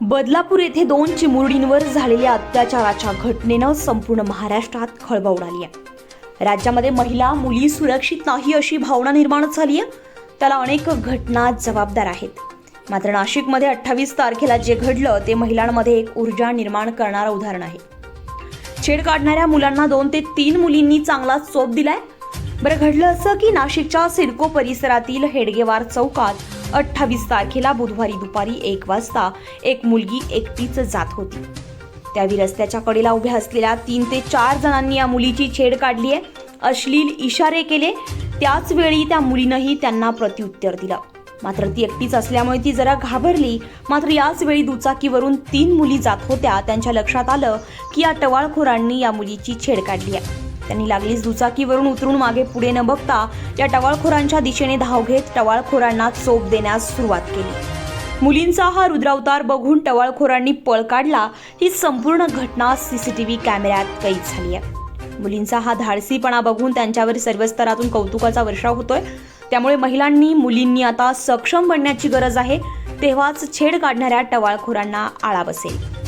बदलापूर येथे 2 चिमुरडींवर झालेल्या अत्याचाराच्या घटनेनं संपूर्ण महाराष्ट्रात खळबळ उडाली आहे। राज्यामध्ये महिला मुली सुरक्षित नाही अशी भावना निर्माण झाली आहे। त्याला अनेक घटना जबाबदार आहेत। मात्र नाशिकमध्ये 28 तारखेला जे घडलं ते महिलांमध्ये एक ऊर्जा निर्माण करणारं उदाहरण आहे। छेड काढणाऱ्या मुलांना 2 ते 3 मुलींनी चांगला चोप दिलाय। बरं, घडलं असं की नाशिकच्या सिडको परिसरातील हेडगेवार चौकात 28 तारखेला बुधवारी दुपारी 1 वाजता एक मुलगी एकटीच जात होती। त्यावेळी रस्त्याच्या कडेला उभ्या असलेल्या 3 ते 4 जणांनी या मुलीची छेड काढली आहे, अश्लील इशारे केले। त्याच वेळी त्या मुलीनंही त्यांना प्रत्युत्तर दिलं। मात्र ती एकटीच असल्यामुळे ती जरा घाबरली। मात्र याच वेळी दुचाकीवरून 3 मुली जात होत्या। त्यांच्या लक्षात आलं की या टवाळखोरांनी या मुलीची छेड काढली आहे। त्यांनी लागलीच दुचाकीवरून उतरून मागे पुढे न बघता या टवाळखोरांच्या दिशेने धाव घेत टवाळखोरांना चोप देण्यास सुरुवात केली। मुलींचा हा रुद्रावतार बघून टवाळखोरांनी पळ काढला। ही संपूर्ण घटना सीसीटीव्ही कॅमेऱ्यात कैद झाली आहे। मुलींचा हा धाडसीपणा बघून त्यांच्यावर सर्व स्तरातून कौतुकाचा वर्षाव होतोय। त्यामुळे महिलांनी मुलींनी आता सक्षम बनण्याची गरज आहे, तेव्हाच छेड काढणाऱ्या टवाळखोरांना आळा बसेल।